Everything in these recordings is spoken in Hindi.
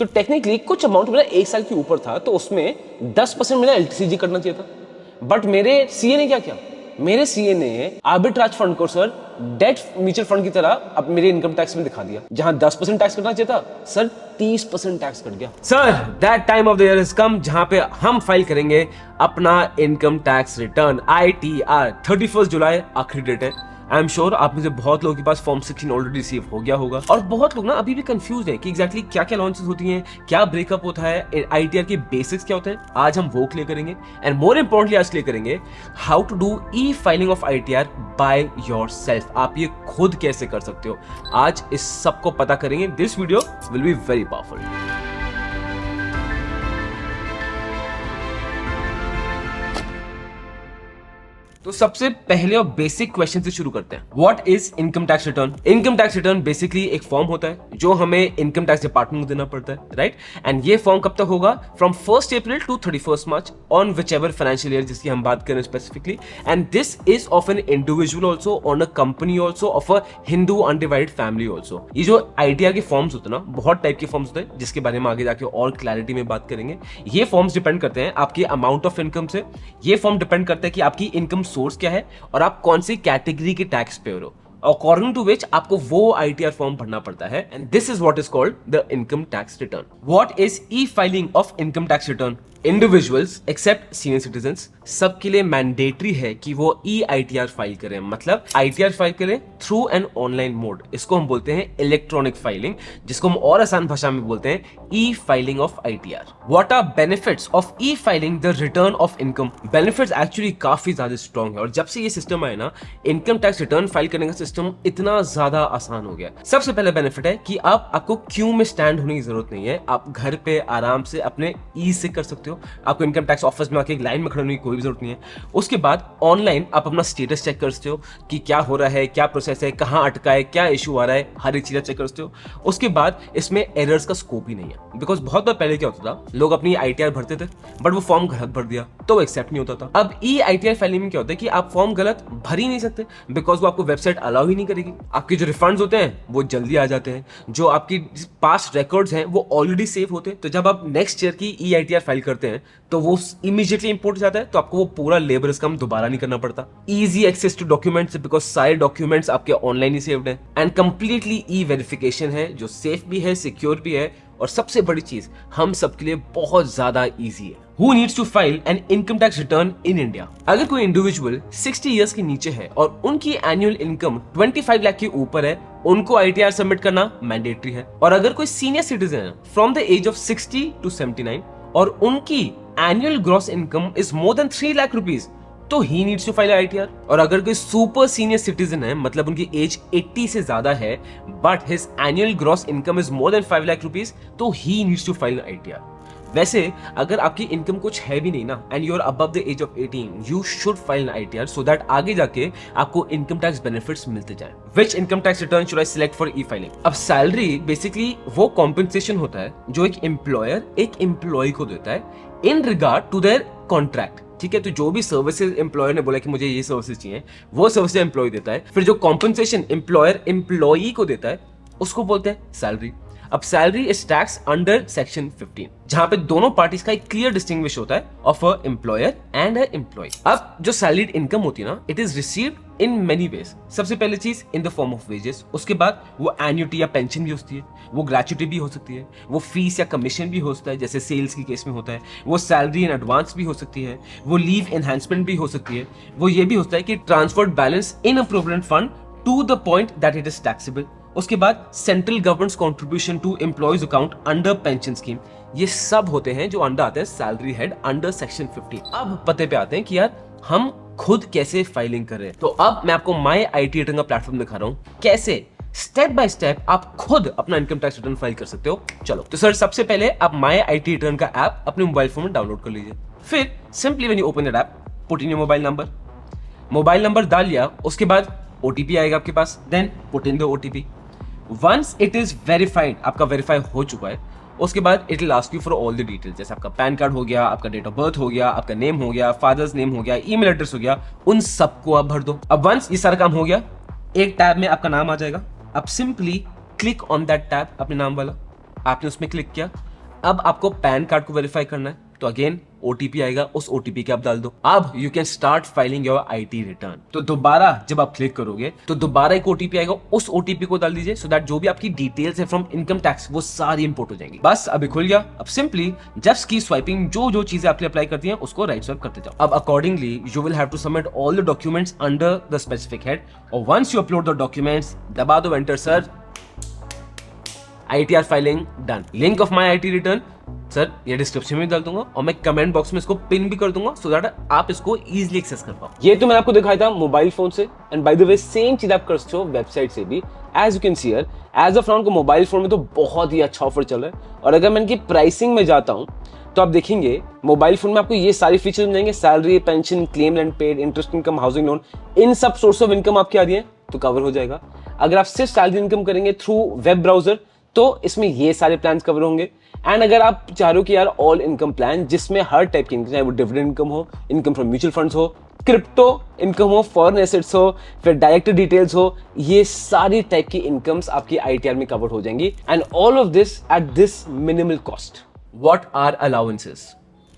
तो टेक्निकली कुछ अमाउंट मेरा 1 साल के ऊपर था, तो उसमें 10% मेरा एलटीसीजी कटना चाहिए था। बट मेरे सीए ने क्या किया, मेरे सीए ने आर्बिट्राज फंड को सर डेट म्यूचुअल फंड की तरह अब मेरे इनकम टैक्स में दिखा दिया। जहां 10% टैक्स कटना चाहिए था सर 30% टैक्स कट गया। Sir that time of the year is come जहां पे हम फाइल करेंगे अपना इनकम टैक्स रिटर्न ITR। 31 जुलाई आखिरी डेट है। आई एम श्योर आप में से बहुत लोगों के पास फॉर्म 16 ऑलरेडी रिसीव हो गया होगा, और बहुत लोग ना अभी भी कंफ्यूज हैं कि एग्जैक्टली क्या क्या लॉन्चेस होती हैं, क्या ब्रेकअप होता है, ITR के बेसिक्स क्या होते हैं। आज हम वो क्लियर करेंगे, एंड मोर इंपॉर्टेंटली आज क्लियर करेंगे how to do e filing of ITR by yourself. आप ये खुद कैसे कर सकते हो, आज इस सब को पता करेंगे। This video will be very powerful. तो सबसे पहले और बेसिक क्वेश्चन से शुरू करते हैं। What is income tax return? Income tax return basically एक फॉर्म होता है जो हमें इनकम टैक्स डिपार्टमेंट को देना पड़ता है, राइट? एंड ये फॉर्म कब तक होगा? From 1 April to 31 March on which ever financial year जिसकी हम बात करें specifically. And this is of an individual also, on a company also, of a Hindu undivided family also. ये जो ITR के फॉर्म्स होते हैं ना, बहुत टाइप के फॉर्म्स होते हैं जिसके बारे में आगे जाके और क्लैरिटी में बात करेंगे। ये फॉर्म्स डिपेंड करते हैं आपके अमाउंट ऑफ इनकम से। ये फॉर्म डिपेंड करता है कि आपकी इनकम सोर्स क्या है और आप कौन सी कैटेगरी के टैक्स पेयर हो, अकॉर्डिंग टू विच आपको वो ITR फॉर्म भरना पड़ता है। And this is what is called the income tax return. What is e filing of income tax return? Individuals except senior citizens सबके लिए मैंडेटरी है कि वो ITR फाइल करें, मतलब ITR फाइल करें थ्रू एन ऑनलाइन मोड। इसको हम बोलते हैं इलेक्ट्रॉनिक फाइलिंग, जिसको हम और आसान भाषा में बोलते हैं e filing of ITR। What are benefits of e filing the return of income? Benefits actually काफी ज्यादा स्ट्रॉन्ग है, और जब से ये सिस्टम आया ना, इनकम टैक्स रिटर्न फाइल करने का सिस्टम इतना ज्यादा आसान हो गया। सबसे पहले बेनिफिट है कि आपको क्यू में स्टैंड होने की जरूरत नहीं है। आप घर पे आराम से अपने ईज से कर सकते हो। आपको इनकम टैक्स ऑफिस में आके एक लाइन में खड़े होने की कोई भी जरूरत नहीं है। उसके बाद ऑनलाइन आप अपना स्टेटस चेक कर सकते हो कि क्या हो रहा है, क्या प्रोसेस है, कहां अटका है, क्या इशू आ रहा है, हर एक चीज चेक कर सकते हो। उसके बाद इसमें एरर्स का स्कोप ही नहीं है, बिकॉज बहुत बार पहले क्या होता था, लोग अपनी ITR भरते थे बट वो फॉर्म गलत भर दिया तो वो एक्सेप्ट नहीं होता था। अब ITR फाइलिंग में क्या होता है कि आप फॉर्म गलत भर ही नहीं सकते, बिकॉज वो आपको वेबसाइट अलाउ ही नहीं करेगी। आपके जो रिफंड्स होते हैं वो जल्दी आ जाते हैं, जो आपकी पास्ट रिकॉर्ड्स हैं वो ऑलरेडी सेव होते हैं। तो जब आप नेक्स्ट ईयर की ITR फाइल करते हैं तो वो इमीडिएटली इंपोर्ट हो जाता है, तो आपको वो पूरा लेबर काम दोबारा नहीं करना पड़ता। Easy access to documents, because सारे डॉक्यूमेंट्स आपके ऑनलाइन ही सेव्ड हैं। एंड कंप्लीटली ई वेरिफिकेशन है जो सेफ भी है, सिक्योर भी है, और सबसे बड़ी चीज हम सबके लिए बहुत ज्यादा इजी है। Who needs to file an income tax return in India? अगर कोई इंडिविजुअल 60 इयर्स के नीचे है और उनकी एनुअल इनकम 25 लाख के ऊपर है, उनको ITR सबमिट करना मैंडेटरी है। और अगर कोई सीनियर सिटीजन है from the age of 60 to 79 और उनकी annual gross income is more than 3 lakh rupees, तो he needs to file ITR। और अगर कोई सुपर सीनियर सिटीजन है, मतलब उनकी एज 80 से ज्यादा है but his annual gross income is more than 5 lakh rupees, तो he needs to file ITR। वैसे अगर आपकी इनकम कुछ है भी नहीं ना, and you are above the age of 18, you should file ITR so that आगे जाके आपको इनकम टैक्स बेनिफिट्स मिलते जाए। Which income tax return should I select for e filing? अब सैलरी बेसिकली वो कॉम्पेंसेशन होता है जो एक एम्प्लॉयर एक एम्प्लॉय को देता है in regard to their contract. ठीक है, तो जो भी सर्विसेज एम्प्लॉयर ने बोला कि मुझे ये सर्विसेज चाहिए, वो सर्विसेज एम्प्लॉय देता है। फिर जो कॉम्पेंसेशन एम्प्लॉयर एम्प्लॉई को देता है उसको बोलते हैं सैलरी। अब salary is tax under section 15, जहां पे दोनों पार्टीज का एक क्लियर डिस्टिंग्विश होता है of a employer and a employee. अब जो सैलरीड इनकम होती है ना, it is received in many ways. सबसे पहले चीज in the form of wages, उसके बाद वो एन्युटी या पेंशन भी होती है, वो ग्रेच्युटी भी हो सकती है, वो फीस या कमीशन भी हो सकता है जैसे सेल्स के केस में होता है, वो सैलरी इन एडवांस भी हो सकती है, वो लीव एनहांसमेंट भी हो सकती है, वो ये भी होता है कि transferred balance in a provident fund to the point that it is taxable. उसके बाद central government contribution to employees account under pension scheme, ये सब होते हैं जो अंडर आते हैं सैलरी हेड अंडर सेक्शन 15। अब पते पे आते हैं कि यार हम खुद कैसे फाइलिंग कर रहे हैं। तो अब मैं आपको माई IT रिटर्न का प्लेटफॉर्म दिखा रहा हूं, कैसे स्टेप बाय स्टेप आप खुद अपना इनकम टैक्स रिटर्न फाइल कर सकते हो। चलो, तो सर सबसे पहले आप माई IT रिटर्न का ऐप अपने मोबाइल फोन में डाउनलोड कर लीजिए। फिर simply when you open that app, put in your mobile number डाल लिया, उसके बाद OTP आएगा आपके पास, then put in the OTP। Once it is verified, आपका वेरीफाई हो चुका है, उसके बाद it will ask you for all the details, जैसे आपका पैन कार्ड हो गया, आपका डेट ऑफ बर्थ हो गया, आपका नेम हो गया, फादर्स नेम हो गया, ईमेल एड्रेस हो गया, उन सबको आप भर दो। अब वंस ये सारा काम हो गया, एक टैब में आपका नाम आ जाएगा। अब simply click on that tab, अपने नाम वाला, आपने उसमें क्लिक किया, अब आपको पैन कार्ड को वेरीफाई करना है, तो अगेन ओटीपी आएगा, उस ओटीपी के आप डाल दो। अब you can start filing your IT return. तो दोबारा जब आप क्लिक करोगे तो दोबारा एक ओटीपी आएगा, उस ओटीपी को डाल दीजिए, सो दैट जो भी आपकी डिटेल्स है फ्रॉम इनकम टैक्स वो सारी इंपोर्ट हो जाएंगी। बस अभी खुल गया। अब सिंपली जस्ट की स्वाइपिंग, जो चीजें आपके अप्लाई करती हैं उसको राइट स्वाइप करते जाओ। अब accordingly you will have to submit all the documents under the specific head, और once you upload the documents, दबा दो enter sir, ITR filing done. Link of my IT return sir ये डिस्क्रिप्शन में डाल दूंगा, और मैं कमेंट बॉक्स में इसको पिन भी कर दूंगा, सो दैट आप इसको इजीली एक्सेस कर पाओ। ये तो मैंने आपको दिखाया था मोबाइल फोन से, and by the way same चीज आप कर सकते हो वेबसाइट से भी। As you can see here, as of now को मोबाइल फोन में तो बहुत ही अच्छा ऑफर चल रहा है, और अगर मैं इनकी प्राइसिंग में जाता हूँ तो आप देखेंगे मोबाइल फोन में आपको ये सारी फीचर्स मिल जाएंगे, salary, pension, claim and paid, interest income, housing loan, इन सब सोर्स ऑफ इनकम आपके आ रही है तो कवर हो जाएगा। अगर आप सिर्फ सैलरी इनकम करेंगे थ्रू वेब ब्राउजर तो इसमें ये सारे प्लान कवर होंगे। एंड अगर आप चाह रहे हो कि यार ऑल इनकम प्लान जिसमें हर टाइप की इनकम, चाहे वो डिविडेंड इनकम हो, इनकम फ्रॉम म्यूचुअल फंड्स हो, क्रिप्टो इनकम हो, फॉरेन एसेट्स हो, फिर डायरेक्ट डिटेल्स हो, ये सारी टाइप की इनकम्स आपकी आईटीआर में कवर हो जाएंगी, and all of this at this minimal cost. What are allowances?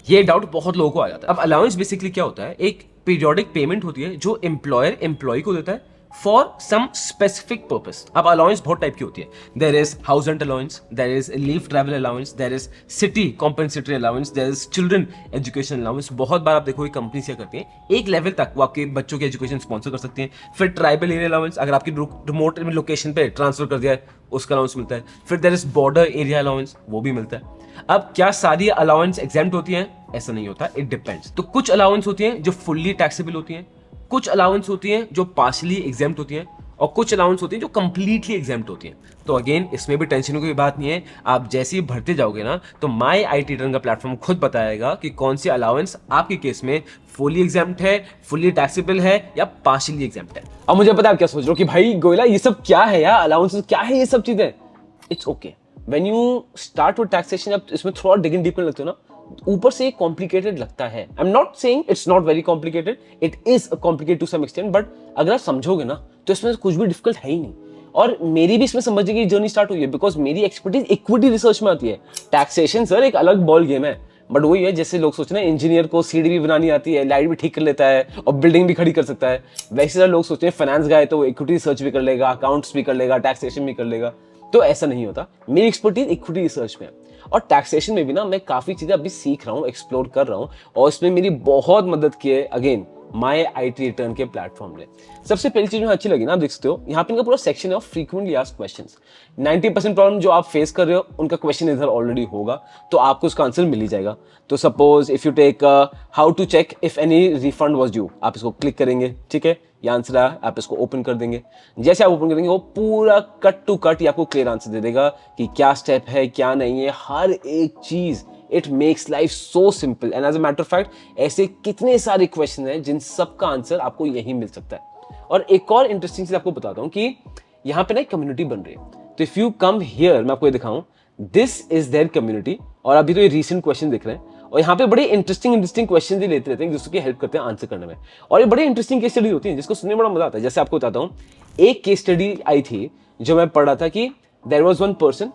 ये डाउट बहुत लोगों को आ जाता है। अब अलाउंस बेसिकली क्या होता है? एक पीरियोडिक पेमेंट होती है जो एम्प्लॉयर एम्प्लॉय को देता है फॉर सम स्पेसिफिक पर्पस। अब अलाउंस बहुत टाइप की होती है। There is house rent allowance, there is leave travel allowance, there is city compensatory allowance, there is children education allowance. बहुत बार आप देखो कंपनी से करती हैं, एक लेवल तक वो आपके बच्चों की एजुकेशन स्पॉन्सर कर सकती हैं। फिर ट्राइबल एरिया अलाउंस, अगर आपकी रिमोट लोकेशन पे ट्रांसफर कर दिया है उसका अलाउंस मिलता है। फिर there is border area allowance, वो भी मिलता है। अब क्या सारी अलाउंस एग्जेम्प्ट होती हैं? ऐसा नहीं होता, इट डिपेंड्स। तो कुछ अलाउंस होती हैं जो फुल्ली टैक्सेबल होती हैं, कुछ अलाउंस होती हैं जो पार्शली एग्जेम्प्ट होती हैं, और कुछ अलाउंस होती हैं जो कंप्लीटली एग्जेम्प्ट होती हैं। तो अगेन इसमें भी टेंशन की बात नहीं है, आप जैसे ही भरते जाओगे ना तो माई आईटी रिटर्न का प्लेटफॉर्म खुद बताएगा कि कौन सी अलाउंस आपके केस में फुली एग्जेम्प्ट है, फुली टैक्सेबल है या पार्शली एग्जेम्प्ट है। अब मुझे पता है आप क्या सोच रहे हो कि भाई गोयला ये सब क्या है यार, अलाउंसेस क्या है, ये सब चीजें। It's okay, when you start with taxation आप इसमें थोड़ा डिगिंग डीप करने लगते हो ना, ऊपर से कॉम्प्लिकेटेड लगता है। I am not saying it's not very complicated, it is complicated to some extent, but अगर आप समझोगे ना तो इसमें कुछ भी डिफिकल्ट है ही नहीं। और मेरी भी इसमें समझने की जर्नी स्टार्ट हुई है, बिकॉज मेरी एक्सपर्टीज इक्विटी रिसर्च में आती है। टैक्सेशन सर एक अलग बॉल गेम है, बट वही है जैसे लोग सोच रहे हैं इंजीनियर को सीढ़ी भी बनानी आती है, लाइट भी ठीक कर लेता है और बिल्डिंग भी खड़ी कर सकता है, वैसे सारे लोग सोचते हैं फाइनेंस गाय तो इक्विटी रिसर्च भी कर लेगा, अकाउंट्स भी कर लेगा, टैक्सेशन भी कर लेगा। तो ऐसा नहीं होता, मेरी एक्सपर्टीज इक्विटी रिसर्च में है, और टैक्सेशन में भी ना मैं काफी चीजें अभी सीख रहा हूँ, एक्सप्लोर कर रहा हूँ, और इसमें मेरी बहुत मदद की है अगेन माई आईटी रिटर्न के प्लेटफॉर्म ने। सबसे पहली चीज मुझे अच्छी लगी ना, आप देख सकते हो यहाँ पे इनका पूरा सेक्शन है of frequently asked questions. 90% problem जो आप फेस कर रहे हो उनका क्वेश्चन इधर ऑलरेडी होगा, तो आपको उसका आंसर मिल ही जाएगा। तो suppose if you take how to check if any refund was due, आप इसको क्लिक करेंगे, ठीक है, ये आंसर है, आप इसको ओपन कर देंगे। जैसे आप ओपन करेंगे वो पूरा कट टू कट आपको क्लियर आंसर दे देगा कि क्या स्टेप है क्या नहीं है, हर एक चीज। It makes life so simple, and as a matter of fact ऐसे कितने सारे क्वेश्चन हैं जिन सब का आंसर आपको यही मिल सकता है। और एक और इंटरेस्टिंग चीज आपको बताता हूं कि यहाँ पे ना एक कम्युनिटी बन रही है। तो इफ यू कम हियर, मैं आपको ये दिखाऊं, दिस इज देयर कम्युनिटी, और अभी तो ये रीसेंट क्वेश्चन दिख रहे हैं, और यहाँ पे बड़े इंटरेस्टिंग क्वेश्चन भी लेते रहते हैं जिसकी हेल्प करते हैं आंसर करने में, और ये बड़े इंटरेस्टिंग केस स्टडी होती है जिसको सुनने में बड़ा मजा आता है। जैसे आपको बताता हूँ, एक केस स्टडी आई थी जो मैं पढ़ रहा था कि देयर वाज वन पर्सन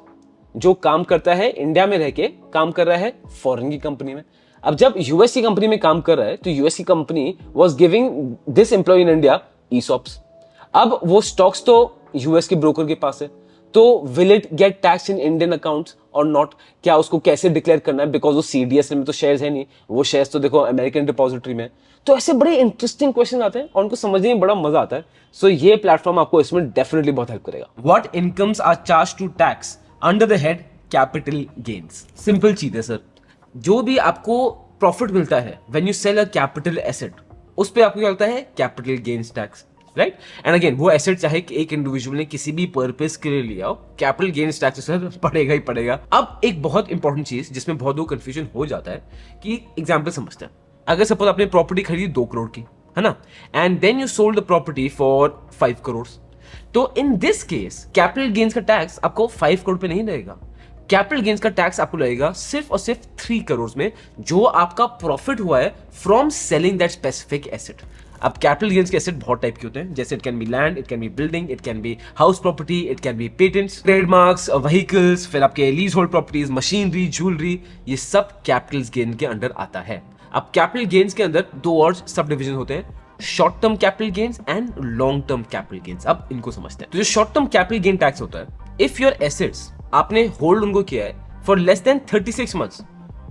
जो काम करता है इंडिया में रह के, काम कर रहा है फॉरेन की कंपनी में। अब जब यूएस की कंपनी में काम कर रहा है तो यूएस की company was giving this employee in India ESOPs. अब वो स्टॉक्स तो यूएस के ब्रोकर के पास है, तो will it get tax in Indian accounts और नॉट? क्या उसको कैसे डिक्लेयर करना है, बिकॉज वो सीडीएस में तो शेयर्स है नहीं, वो शेयर्स तो देखो अमेरिकन डिपॉजिटरी में। तो ऐसे बड़े इंटरेस्टिंग क्वेश्चन आते हैं और उनको समझने में बड़ा मजा आता है। सो ये प्लेटफॉर्म आपको इसमें डेफिनेटली बहुत हेल्प करेगा। What incomes are charge to tax under the head capital gains? Simple चीज है सर, जो भी आपको प्रॉफिट मिलता है when you sell a capital asset, उस पे आपको क्या लगता है? Capital gains tax, right? And again वो एसेट चाहे कि एक इंडिविजुअल ने किसी भी पर्पस के लिए लिया हो, कैपिटल गेन्स टैक्स सर पड़ेगा ही पड़ेगा। अब एक बहुत इंपॉर्टेंट चीज जिसमें बहुत लोग कंफ्यूजन हो जाता है कि एग्जांपल समझते हैं, अगर सपोज आपने प्रॉपर्टी खरीदी 2 करोड़ की, है ना, and then you sold the property for 5 crore, तो in this case capital gains का टैक्स आपको 5 करोड़ पे नहीं लगेगा। कैपिटल गेन्स का टैक्स आपको लगेगा सिर्फ और सिर्फ 3 करोड़ में, जो आपका प्रॉफिट हुआ है from selling that specific asset. अब कैपिटल गेन्स के एसेट बहुत टाइप के होते हैं, जैसे it can B land, it can B building, it can B house property, it can B patents, trademarks, vehicles, फिर आपके lease hold properties, machinery, jewellery, ये सब कैपिटल गेन के अंडर आता है। अब कैपिटल गेन्स के अंदर दो और सब डिविजन होते हैं, short term capital gains and long term capital gains. अब इनको समझते हैं। तो जो short term capital gain tax होता है, इफ योर एसेट्स आपने होल्ड उनको किया है फॉर लेस देन 36 मंथ्स,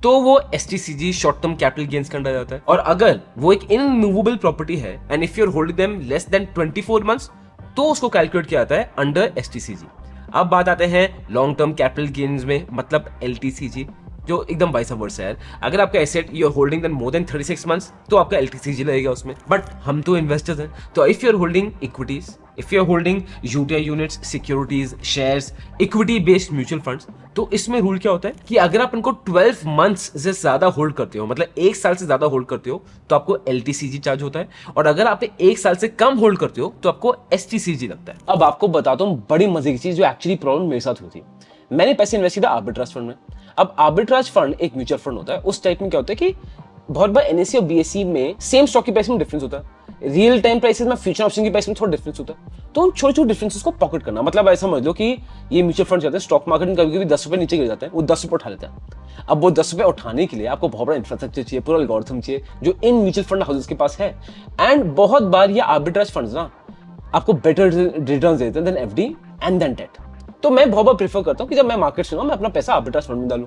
तो वो STCG short term capital gains के अंडर जाता है। और अगर वो एक इनमूवेबल प्रॉपर्टी है and if you are holding them less than 24 months, तो उसको कैलकुलेट किया जाता है अंडर STCG। अब बात आते हैं लॉन्ग टर्म कैपिटल गेन्स में, मतलब LTCG, जो एकदम वाइस वर्सा है। अगर आपका asset you are holding then more than 36 months, तो आपका LTCG लगेगा उसमें। बट हम तो इन्वेस्टर्स हैं, तो if you are holding equities, if you are holding UTI units, securities, shares, equity based mutual funds, तो इसमें रूल क्या होता है कि अगर आप इनको 12 मंथ्स से ज्यादा होल्ड करते हो, मतलब एक साल से ज्यादा होल्ड करते हो, तो आपको LTCG चार्ज होता है। और अगर आप एक साल से कम होल्ड करते हो, तो आपको STCG लगता है। अब आपको बताता हूँ बड़ी मजे की चीज जो एक्चुअली प्रॉब्लम मेरे साथ हुई थी। मैंने पैसे इन्वेस्ट किया आर्बिट्राज फंड में। अब आर्बिट्राज फंड एक म्यूचुअल फंड होता है। उस टाइप में क्या होता है कि बहुत बार NSE और BSE में सेम स्टॉक की प्राइस में डिफरेंस होता है, रियल टाइम प्राइसेस में फ्यूचर ऑप्शन की प्राइस में थोड़ा डिफरेंस होता है। तो उन छोटे छोटे डिफरेंसेस को पॉकेट करना, मतलब ऐसा समझ लो कि ये म्यूचुअल फंड जाते हैं स्टॉक मार्केट में, कभी कभी 10 रुपए नीचे गिर जाते हैं, वो 10 रुपए उठा लेते हैं। अब वो 10 रुपए उठाने के लिए आपको बहुत बड़ा इंफ्रास्ट्रक्चर चाहिए, पूरा एल्गोरिथम चाहिए, जो इन म्यूचुअल फंड हाउसेस के पास है। एंड बहुत बार ये आर्बिट्राज फंड्स ना आपको बेटर रिटर्न देते हैं then FD and then debt. तो मैं बहुत बार प्रेफर करता हूँ कि जब मैं मार्केट से मैं अपना पैसा आर्बिट्राज फंड में डालूं।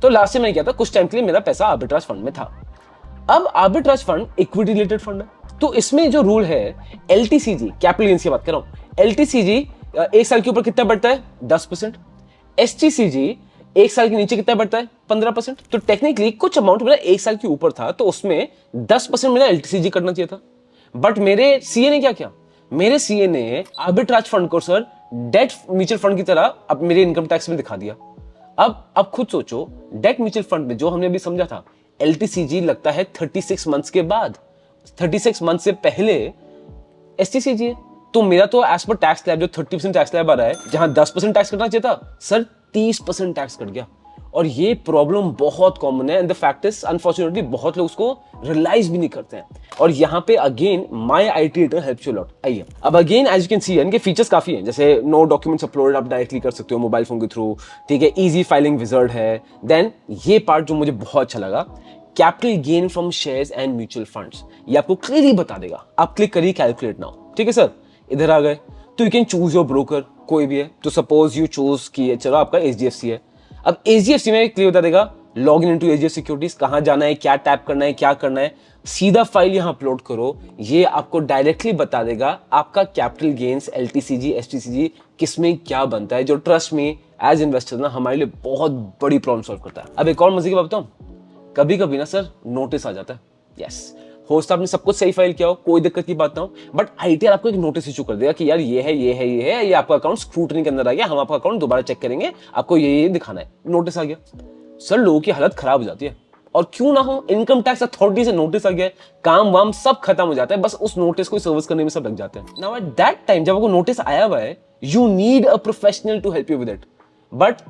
तो लास्ट में मैंने किया था, कुछ टाइम के लिए मेरा पैसा आर्बिट्राज फंड में था। अब arbitrage fund equity related fund है, तो इसमें जो रूल है LTCG, कैपिटल गेन्स की बात कर रहा हूं, LTCG एक साल के ऊपर कितना बढ़ता है 10%, STCG एक साल के नीचे कितना बढ़ता है 15%। तो टेक्निकली कुछ अमाउंट मेरा एक साल के ऊपर था, तो उसमें 10% मेरा LTCG करना चाहिए था। बट मेरे CA ने क्या किया, मेरे CA ने आर्बिट्राज फंड को सर डेट म्यूचुअल फंड की तरह अब मेरे इनकम टैक्स में दिखा दिया। अब खुद सोचो, डेट म्यूचुअल फंड में जो हमने अभी समझा था LTCG लगता है 36 मंथ्स के बाद, 36 मंथ से पहले STCG है। तो मेरा तो एज पर टैक्स स्लैब जो 30% टैक्स स्लैब आ रहा है, जहां 10% टैक्स कटना चाहिए था, सर 30% टैक्स कट गया। और ये प्रॉब्लम बहुत कॉमन है and the fact is unfortunately बहुत लोग उसको रियलाइज भी नहीं करते हैं। और यहाँ पे again my IT editor helps you lot. आइए अब again as you can see इनके फीचर्स काफी हैं, जैसे नो डॉक्यूमेंट्स अपलोडेड आप डायरेक्टली कर सकते हो मोबाइल फोन के थ्रू, ठीक है, इजी फाइलिंग विजार्ड है। देन ये पार्ट जो मुझे बहुत अच्छा लगा, capital gain from shares and mutual funds, ये आपको क्लियरली बता देगा। आप क्लिक करिए कैलकुलेट नाउ, ठीक है सर, इधर आ गए तो you can choose your broker, कोई भी है। तो सपोज यू चूज किए, चलो आपका HDFC है। अब HDFC में क्लियर बता देगा log in into HDFC securities, कहां जाना है, क्या टैप करना है, क्या करना है, सीधा फाइल यहां अपलोड करो। ये आपको डायरेक्टली बता देगा आपका कैपिटल गेन्स LTCG STCG किसमें क्या बनता है, जो ट्रस्ट में एज इन्वेस्टर ना हमारे लिए बहुत बड़ी प्रॉब्लम सॉल्व करता है। अब एक और मजे की बात बताऊं, कभी कभी ना सर नोटिस आ जाता है, यस होस्ट आपने सब कुछ सही फाइल किया हो, कोई दिक्कत की बात ना हो, बट ITR आपको एक नोटिस इशू कर देगा कि यार ये है ये है ये है, ये आपका अकाउंट स्क्रूटनी के अंदर आ गया, हम आपका अकाउंट दोबारा चेक करेंगे, आपको ये दिखाना है। नोटिस आ गया, सर लोगों की हालत खराब हो जाती है। और क्यों ना हो, इनकम टैक्स अथॉरिटी से नोटिस आ गया, काम वाम सब खत्म हो जाता है, बस उस नोटिस को सर्विस करने में सब लग जाते हैं। नाउ एट दैट टाइम जब आपको नोटिस आया हुआ है, you need a professional to help you with it. But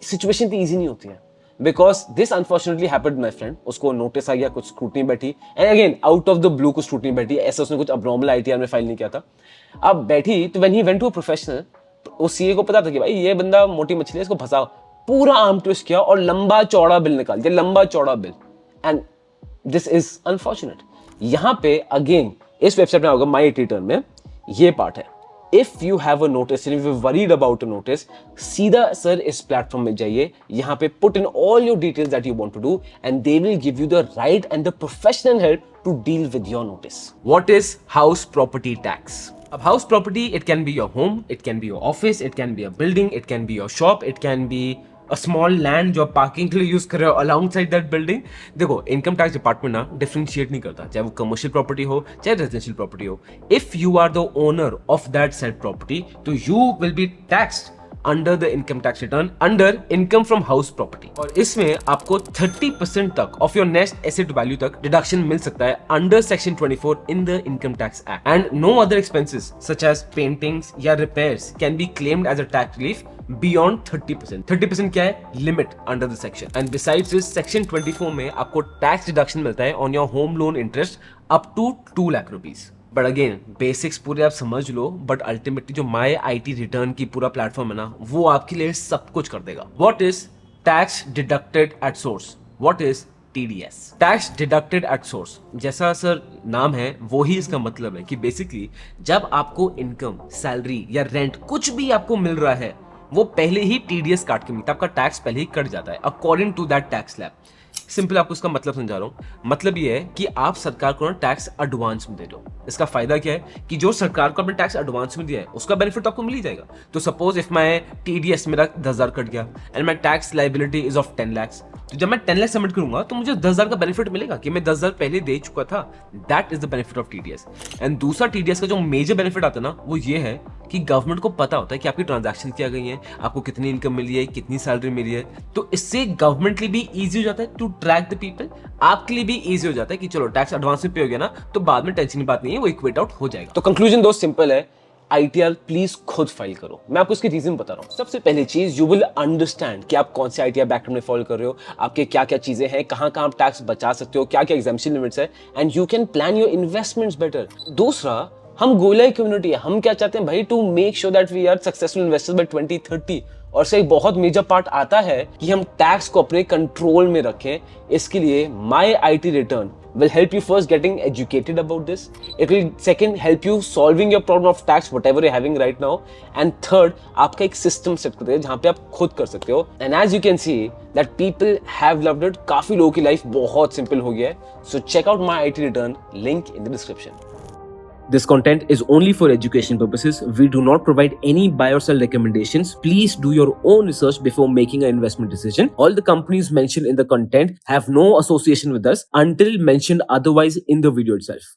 situation इतनी ईजी नहीं होती है, because this unfortunately happened my friend. उसको नोटिस आ गया, कुछ स्क्रूटनी बैठी, and again out of the blue कुछ स्क्रूटनी बैठी, ऐसा उसने कुछ अबनॉर्मल ITR में फाइल नहीं किया था। अब बैठी तो when he went to a professional, उस CA को पता था कि भाई ये बंदा मोटी मछली है, इसको फंसाओ, पूरा आर्म ट्विस्ट किया और लंबा चौड़ा बिल निकाल दिया, लंबा चौड़ा bill. And this is unfortunate. यहां पे अगेन इस वेबसाइट में होगा माई IT टर्न में ये पार्ट है, if you have a notice, if you worried about a notice, सीधा सर इस प्लेटफॉर्म में जाइए, यहाँ पे put in all your details that you want to do and they will give you the right and the professional help to deal with your notice. What is house property tax? अब house property, it can be your home, it can be your office, it can be a building, it can be your shop, it can be a small land जो आप पार्किंग के लिए यूज कर रहे हो अलाउंग साइड दैट बिल्डिंग। देखो इनकम टैक्स डिपार्टमेंट ना डिफरेंशिएट नहीं करता, चाहे वो कमर्शियल प्रॉपर्टी हो चाहे रेजिडेंशियल प्रॉपर्टी हो। If you are the owner of that said property, तो you will be taxed under the income tax return under income from house property, और इसमें आपको 30% तक of your net asset value तक डिडक्शन मिल सकता है under section 24 in the income tax act, and no other expenses such as paintings या repairs can be claimed as a tax relief beyond 30%। 30% क्या है? Limit under the section. And besides this section 24 में आपको टैक्स डिडक्शन मिलता है on your home loan interest up to 2 lakh rupees. But again basics पूरे आप समझ लो, बट अल्टीमेटली जो माई IT रिटर्न की पूरा प्लेटफॉर्म है ना, वो आपके लिए सब कुछ कर देगा। What is tax deducted at source? What is TDS? Tax deducted at source, जैसा सर नाम है वो ही इसका मतलब है कि बेसिकली जब आपको इनकम, सैलरी या रेंट कुछ भी आपको मिल रहा है, वो पहले ही TDS काट के मिलता है, आपका टैक्स पहले ही कट जाता है according to that tax slab. Simple आपको उसका मतलब समझा रहा हूं। मतलब ये है कि आप सरकार को ना टैक्स एडवांस में दे दो। इसका फायदा क्या है कि जो सरकार को आपने टैक्स एडवांस में दिया है उसका बेनिफिट आपको मिल ही जाएगा। तो सपोज इफ माई TDS मेरा 10,000 कट गया and my tax liability is of 10 lakhs, तो जब मैं 10 लाख सबमिट करूंगा तो मुझे 10,000 का बेनिफिट मिलेगा कि मैं 10,000 पहले दे चुका था। That is the benefit of TDS। And दूसरा TDS का जो मेजर बेनिफिट आता है ना, वो ये है कि गवर्नमेंट को पता होता है कि आपकी ट्रांजैक्शन क्या गई है, आपको कितनी इनकम मिली है, कितनी सैलरी मिली है। तो इससे गवर्नमेंट के लिए भी इजी हो जाता है टू ट्रैक द पीपल, आपके लिए भी इजी हो जाता है कि चलो टैक्स एडवांस में पे हो गया ना, तो बाद में टेंशन की बात नहीं है, वो इक्वेट आउट हो जाएगा। तो कंक्लूजन दोस्त सिंपल है, ITR प्लीज खुद फाइल करो। मैं आपको इसकी रीजन बता रहा हूं। सबसे पहली चीज, यू विल अंडरस्टैंड कि आप कौन से ITR बैकग्राउंड में फॉलो कर रहे हो, आपके क्या क्या चीजें हैं, कहां कहां आप टैक्स बचा सकते हो, क्या क्या एग्जाम्पशन लिमिट्स है, and you can plan your investments better. दूसरा, हम गोलाई कम्युनिटी है, हम क्या चाहते हैं भाई, to make sure that we are successful investors by 2030। और से एक बहुत मेजर पार्ट आता है कि हम टैक्स को अपने कंट्रोल में रखें। इसके लिए माई IT return will help you first getting educated about this. It will second help you solving your problem of tax whatever you're having right now. And third, आपका एक system set करते हैं जहाँ पे आप खुद कर सकते हो. And as you can see that people have loved it. काफी लोगों की life बहुत simple हो गया है. So check out my IT return, link in the description. This content is only for education purposes. We do not provide any buy or sell recommendations. Please do your own research before making an investment decision. All the companies mentioned in the content have no association with us until mentioned otherwise in the video itself.